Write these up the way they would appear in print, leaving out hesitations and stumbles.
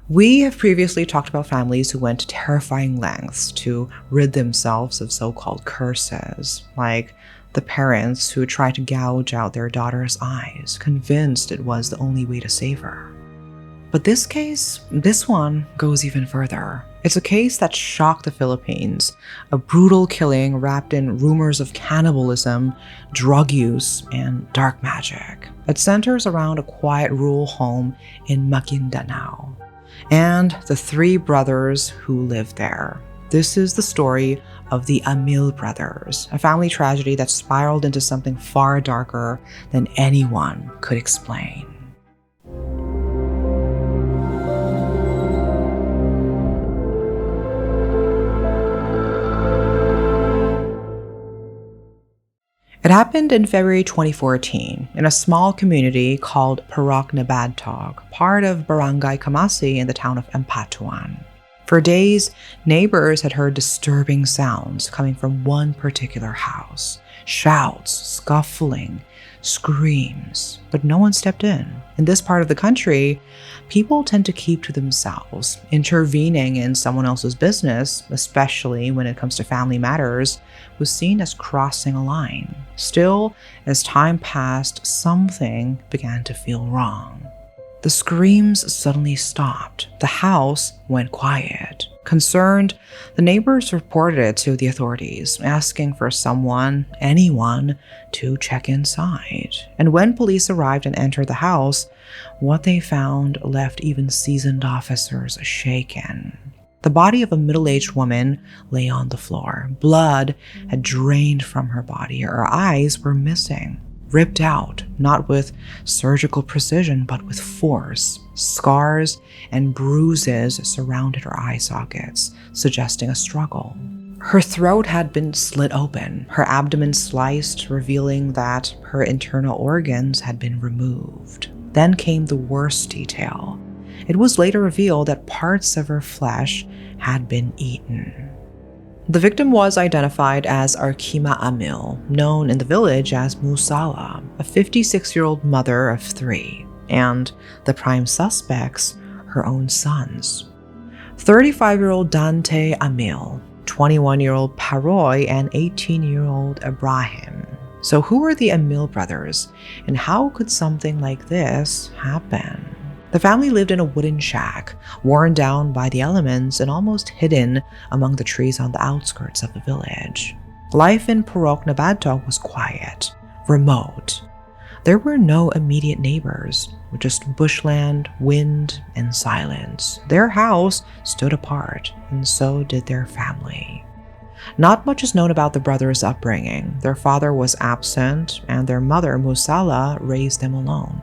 We have previously talked about families who went to terrifying lengths to rid themselves of so-called curses, like the parents who tried to gouge out their daughter's eyes, convinced it was the only way to save her. But this one goes even further. It's a case that shocked the Philippines, a brutal killing wrapped in rumors of cannibalism, drug use, and dark magic. It centers around a quiet rural home in Maguindanao and the three brothers who lived there. This is the story of the Amil Brothers, a family tragedy that spiraled into something far darker than anyone could explain. It happened in February 2014 in a small community called Parok Nabadtog, part of Barangay Kamasi in the town of Ampatuan. For days, neighbors had heard disturbing sounds coming from one particular house. Shouts, scuffling, screams, but no one stepped in. In this part of the country, people tend to keep to themselves. Intervening in someone else's business, especially when it comes to family matters, was seen as crossing a line. Still, as time passed, something began to feel wrong. The screams suddenly stopped. The house went quiet. Concerned, the neighbors reported it to the authorities, asking for anyone, to check inside. And when police arrived and entered the house, what they found left even seasoned officers shaken. The body of a middle-aged woman lay on the floor. Blood had drained from her body. Her eyes were missing, ripped out, not with surgical precision, but with force. Scars and bruises surrounded her eye sockets, suggesting a struggle. Her throat had been slit open, her abdomen sliced, revealing that her internal organs had been removed. Then came the worst detail. It was later revealed that parts of her flesh had been eaten. The victim was identified as Arkima Amil, known in the village as Musala, a 56-year-old mother of three, and the prime suspects, her own sons. 35-year-old Dante Amil, 21-year-old Paroy, and 18-year-old Ibrahim. So who were the Amil brothers, and how could something like this happen? The family lived in a wooden shack, worn down by the elements and almost hidden among the trees on the outskirts of the village. Life in Parok Nabadtog was quiet, remote. There were no immediate neighbors, just bushland, wind, and silence. Their house stood apart, and so did their family. Not much is known about the brothers' upbringing. Their father was absent, and their mother, Musala, raised them alone.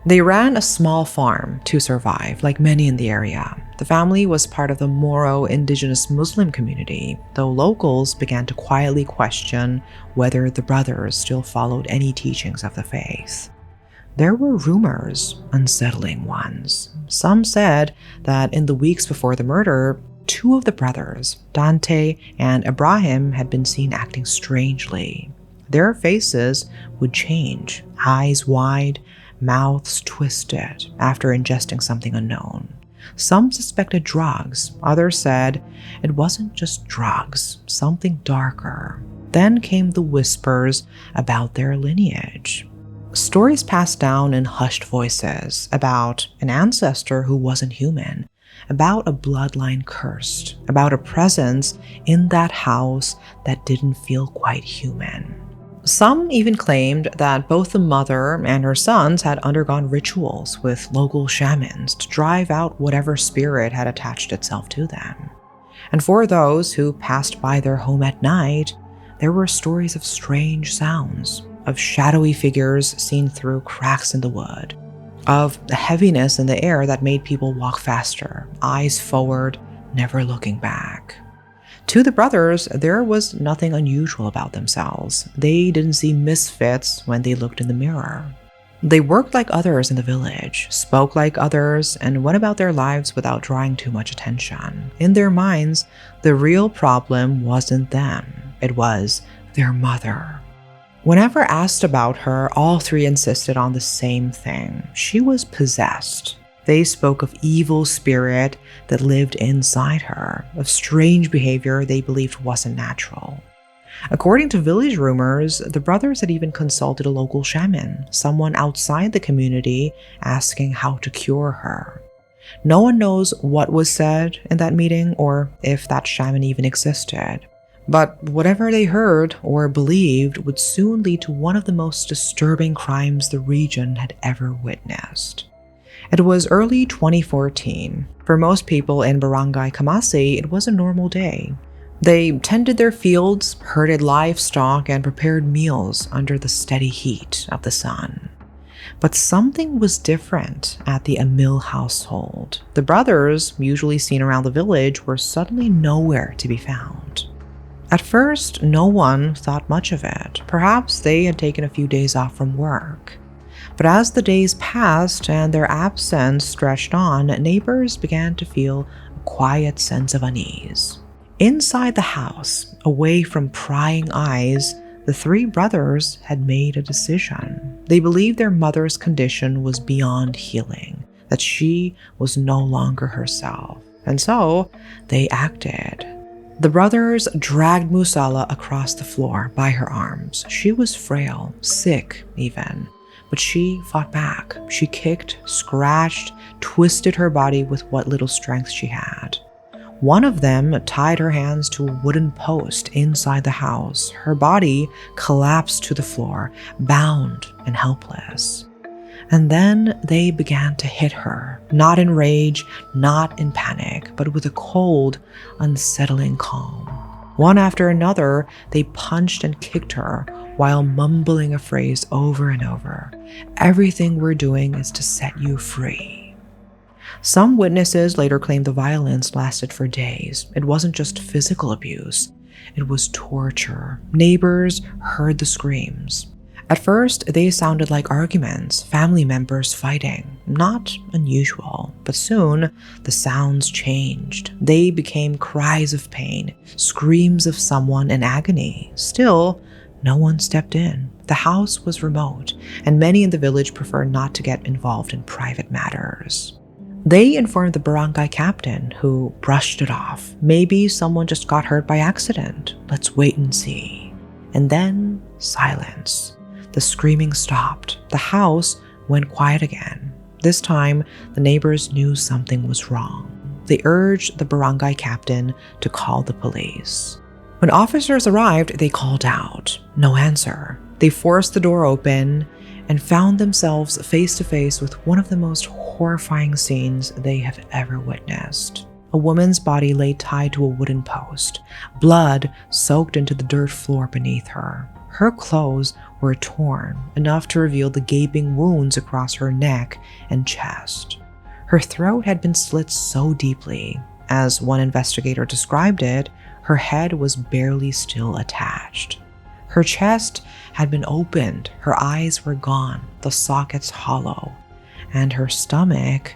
They ran a small farm to survive, like many in the area. The family was part of the Moro indigenous Muslim community, though locals began to quietly question whether the brothers still followed any teachings of the faith. There were rumors, unsettling ones. Some said that in the weeks before the murder, two of the brothers, Dante and Ibrahim, had been seen acting strangely. Their faces would change, eyes wide, mouths twisted after ingesting something unknown. Some suspected drugs. Others said it wasn't just drugs, something darker. Then came the whispers about their lineage. Stories passed down in hushed voices about an ancestor who wasn't human, about a bloodline cursed, about a presence in that house that didn't feel quite human. Some even claimed that both the mother and her sons had undergone rituals with local shamans to drive out whatever spirit had attached itself to them. And for those who passed by their home at night, there were stories of strange sounds, of shadowy figures seen through cracks in the wood, of the heaviness in the air that made people walk faster, eyes forward, never looking back. To the brothers, there was nothing unusual about themselves. They didn't see misfits when they looked in the mirror. They worked like others in the village, spoke like others, and went about their lives without drawing too much attention. In their minds, the real problem wasn't them. It was their mother. Whenever asked about her, all three insisted on the same thing. She was possessed. They spoke of evil spirit that lived inside her, of strange behavior they believed wasn't natural. According to village rumors, the brothers had even consulted a local shaman, someone outside the community, asking how to cure her. No one knows what was said in that meeting or if that shaman even existed. But whatever they heard or believed would soon lead to one of the most disturbing crimes the region had ever witnessed. It was early 2014. For most people in Barangay Kamasi, it was a normal day. They tended their fields, herded livestock, and prepared meals under the steady heat of the sun. But something was different at the Amil household. The brothers, usually seen around the village, were suddenly nowhere to be found. At first, no one thought much of it. Perhaps they had taken a few days off from work. But as the days passed and their absence stretched on, neighbors began to feel a quiet sense of unease. Inside the house, away from prying eyes, the three brothers had made a decision. They believed their mother's condition was beyond healing, that she was no longer herself. And so, they acted. The brothers dragged Musala across the floor by her arms. She was frail, sick even, but she fought back. She kicked, scratched, twisted her body with what little strength she had. One of them tied her hands to a wooden post inside the house. Her body collapsed to the floor, bound and helpless. And then they began to hit her, not in rage, not in panic, but with a cold, unsettling calm. One after another, they punched and kicked her while mumbling a phrase over and over. "Everything we're doing is to set you free." Some witnesses later claimed the violence lasted for days. It wasn't just physical abuse, it was torture. Neighbors heard the screams. At first, they sounded like arguments, family members fighting. Not unusual, but soon the sounds changed. They became cries of pain, screams of someone in agony. Still, no one stepped in. The house was remote, and many in the village preferred not to get involved in private matters. They informed the barangay captain, who brushed it off. Maybe someone just got hurt by accident. Let's wait and see. And then, silence. The screaming stopped. The house went quiet again. This time, the neighbors knew something was wrong. They urged the barangay captain to call the police. When officers arrived, they called out. No answer. They forced the door open and found themselves face to face with one of the most horrifying scenes they have ever witnessed. A woman's body lay tied to a wooden post, blood soaked into the dirt floor beneath her. Her clothes were torn, enough to reveal the gaping wounds across her neck and chest. Her throat had been slit so deeply, as one investigator described it, her head was barely still attached. Her chest had been opened, her eyes were gone, the sockets hollow, and her stomach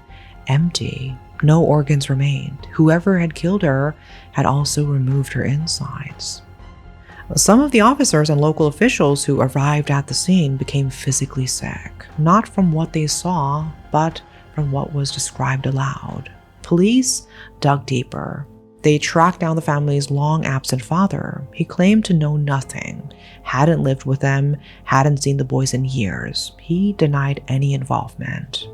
empty. No organs remained. Whoever had killed her had also removed her insides. Some of the officers and local officials who arrived at the scene became physically sick, not from what they saw, but from what was described aloud. Police dug deeper. They tracked down the family's long-absent father. He claimed to know nothing, hadn't lived with them, hadn't seen the boys in years. He denied any involvement.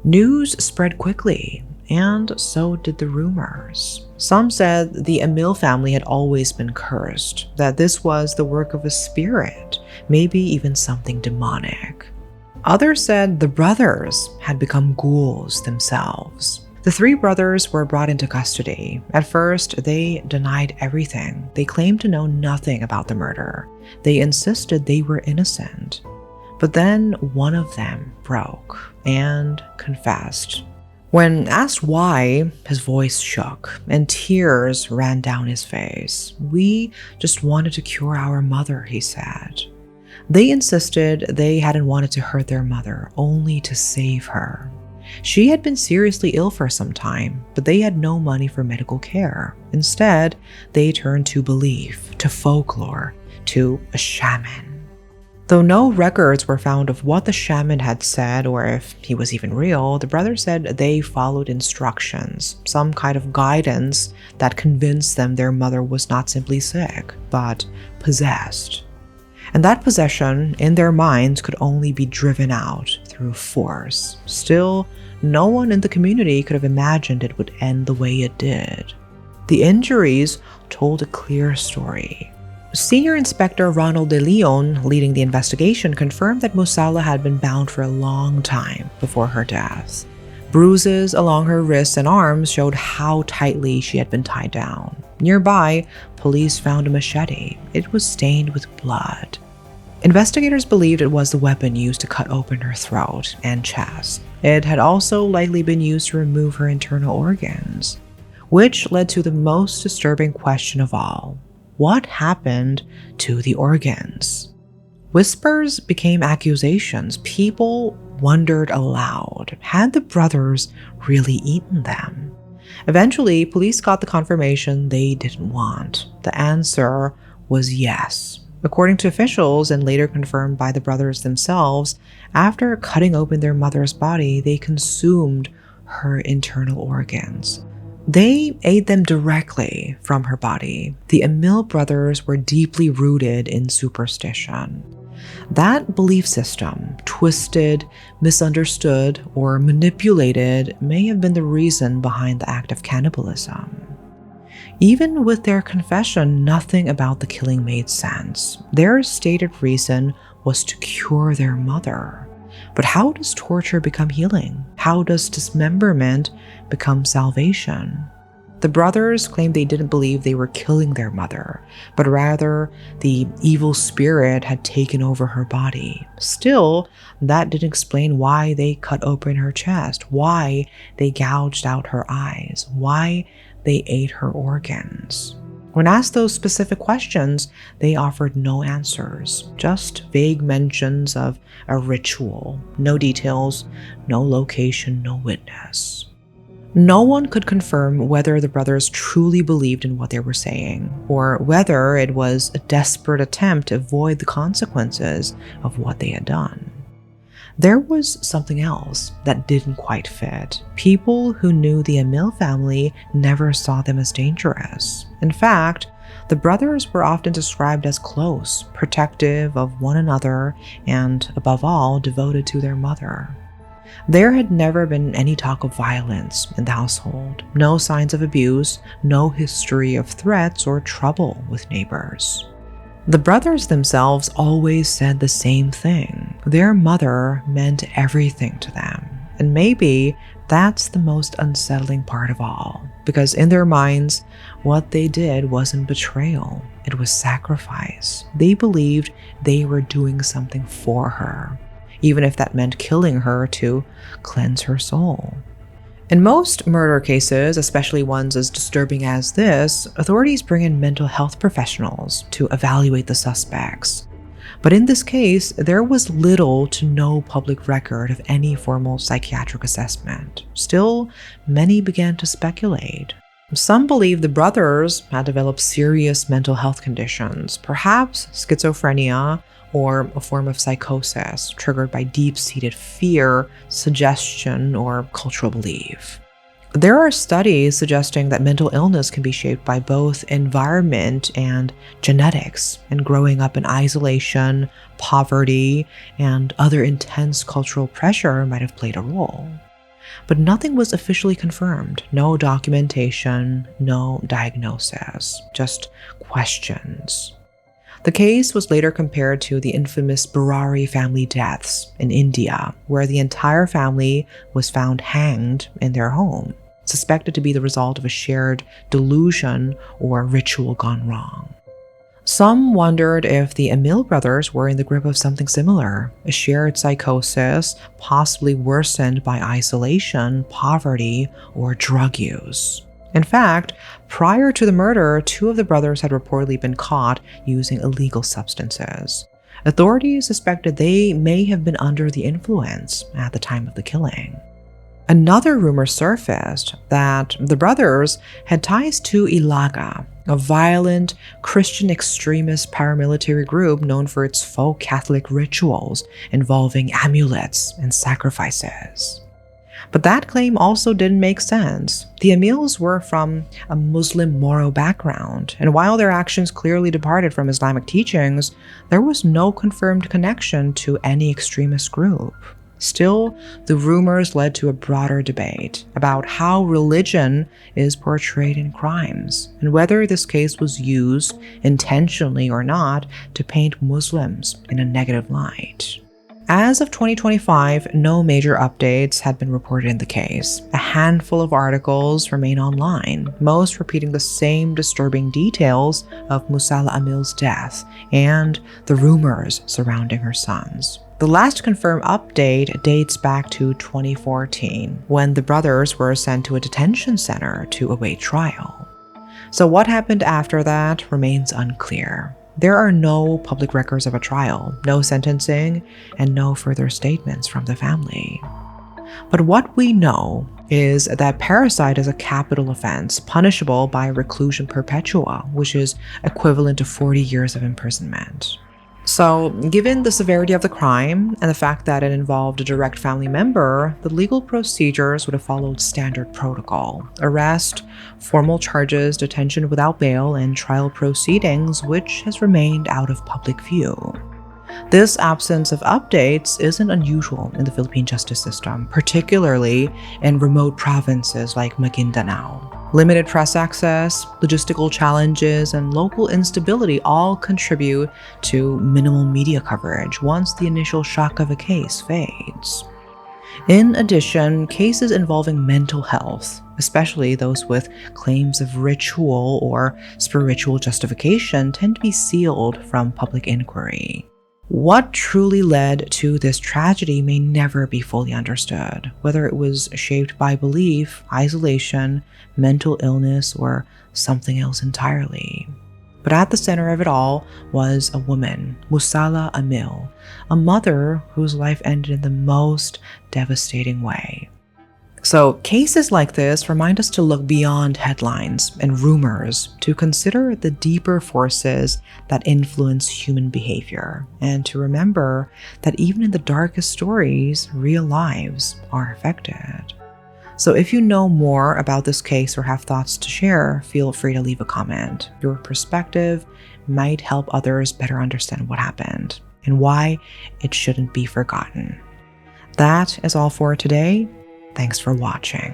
News spread quickly, and so did the rumors. Some said the Amil family had always been cursed, that this was the work of a spirit, maybe even something demonic. Others said the brothers had become ghouls themselves. The three brothers were brought into custody. At first, they denied everything. They claimed to know nothing about the murder. They insisted they were innocent. But then one of them broke and confessed. When asked why, his voice shook and tears ran down his face. "We just wanted to cure our mother," he said. They insisted they hadn't wanted to hurt their mother, only to save her. She had been seriously ill for some time, but they had no money for medical care. Instead, they turned to belief, to folklore, to a shaman. Though no records were found of what the shaman had said or if he was even real, the brothers said they followed instructions, some kind of guidance that convinced them their mother was not simply sick, but possessed. And that possession, in their minds, could only be driven out through force. Still, no one in the community could have imagined it would end the way it did. The injuries told a clear story. Senior Inspector Ronald de Leon, leading the investigation, confirmed that Musala had been bound for a long time before her death. Bruises along her wrists and arms showed how tightly she had been tied down. Nearby, police found a machete. It was stained with blood. Investigators believed it was the weapon used to cut open her throat and chest. It had also likely been used to remove her internal organs, which led to the most disturbing question of all. What happened to the organs? Whispers became accusations. People wondered aloud, had the brothers really eaten them? Eventually, police got the confirmation they didn't want. The answer was yes. According to officials, and later confirmed by the brothers themselves, after cutting open their mother's body, they consumed her internal organs. They ate them directly from her body. The Amil brothers were deeply rooted in superstition. That belief system, twisted, misunderstood, or manipulated, may have been the reason behind the act of cannibalism. Even with their confession, nothing about the killing made sense. Their stated reason was to cure their mother. But how does torture become healing? How does dismemberment become salvation? The brothers claimed they didn't believe they were killing their mother, but rather the evil spirit had taken over her body. Still, that didn't explain why they cut open her chest, why they gouged out her eyes, why they ate her organs. When asked those specific questions, they offered no answers, just vague mentions of a ritual, no details, no location, no witness. No one could confirm whether the brothers truly believed in what they were saying, or whether it was a desperate attempt to avoid the consequences of what they had done. There was something else that didn't quite fit. People who knew the Amil family never saw them as dangerous. In fact, the brothers were often described as close, protective of one another, and above all, devoted to their mother. There had never been any talk of violence in the household, no signs of abuse, no history of threats or trouble with neighbors. The brothers themselves always said the same thing. Their mother meant everything to them. And maybe that's the most unsettling part of all, because in their minds, what they did wasn't betrayal, it was sacrifice. They believed they were doing something for her, even if that meant killing her to cleanse her soul. In most murder cases, especially ones as disturbing as this, authorities bring in mental health professionals to evaluate the suspects. But in this case, there was little to no public record of any formal psychiatric assessment. Still, many began to speculate. Some believe the brothers had developed serious mental health conditions, perhaps schizophrenia, or a form of psychosis triggered by deep-seated fear, suggestion, or cultural belief. There are studies suggesting that mental illness can be shaped by both environment and genetics, and growing up in isolation, poverty, and other intense cultural pressure might have played a role. But nothing was officially confirmed. No documentation, no diagnosis, just questions. The case was later compared to the infamous Burari family deaths in India, where the entire family was found hanged in their home, suspected to be the result of a shared delusion or ritual gone wrong. Some wondered if the Amil brothers were in the grip of something similar, a shared psychosis, possibly worsened by isolation, poverty, or drug use. In fact, prior to the murder, 2 of the brothers had reportedly been caught using illegal substances. Authorities suspected they may have been under the influence at the time of the killing. Another rumor surfaced that the brothers had ties to Ilaga, a violent Christian extremist paramilitary group known for its faux Catholic rituals involving amulets and sacrifices. But that claim also didn't make sense. The Amils were from a Muslim Moro background, and while their actions clearly departed from Islamic teachings, there was no confirmed connection to any extremist group. Still, the rumors led to a broader debate about how religion is portrayed in crimes, and whether this case was used, intentionally or not, to paint Muslims in a negative light. As of 2025, no major updates had been reported in the case. A handful of articles remain online, most repeating the same disturbing details of Musalla Amil's death and the rumors surrounding her sons. The last confirmed update dates back to 2014, when the brothers were sent to a detention center to await trial. So what happened after that remains unclear. There are no public records of a trial, no sentencing, and no further statements from the family. But what we know is that parricide is a capital offense punishable by reclusion perpetua, which is equivalent to 40 years of imprisonment. So, given the severity of the crime and the fact that it involved a direct family member, the legal procedures would have followed standard protocol: arrest, formal charges, detention without bail, and trial proceedings, which has remained out of public view. This absence of updates isn't unusual in the Philippine justice system, particularly in remote provinces like Maguindanao. Limited press access, logistical challenges, and local instability all contribute to minimal media coverage once the initial shock of a case fades. In addition, cases involving mental health, especially those with claims of ritual or spiritual justification, tend to be sealed from public inquiry. What truly led to this tragedy may never be fully understood, whether it was shaped by belief, isolation, mental illness, or something else entirely. But at the center of it all was a woman, Musalla Amil, a mother whose life ended in the most devastating way. So cases like this remind us to look beyond headlines and rumors, to consider the deeper forces that influence human behavior, and to remember that even in the darkest stories, real lives are affected. So if you know more about this case or have thoughts to share, feel free to leave a comment. Your perspective might help others better understand what happened and why it shouldn't be forgotten. That is all for today. Thanks for watching.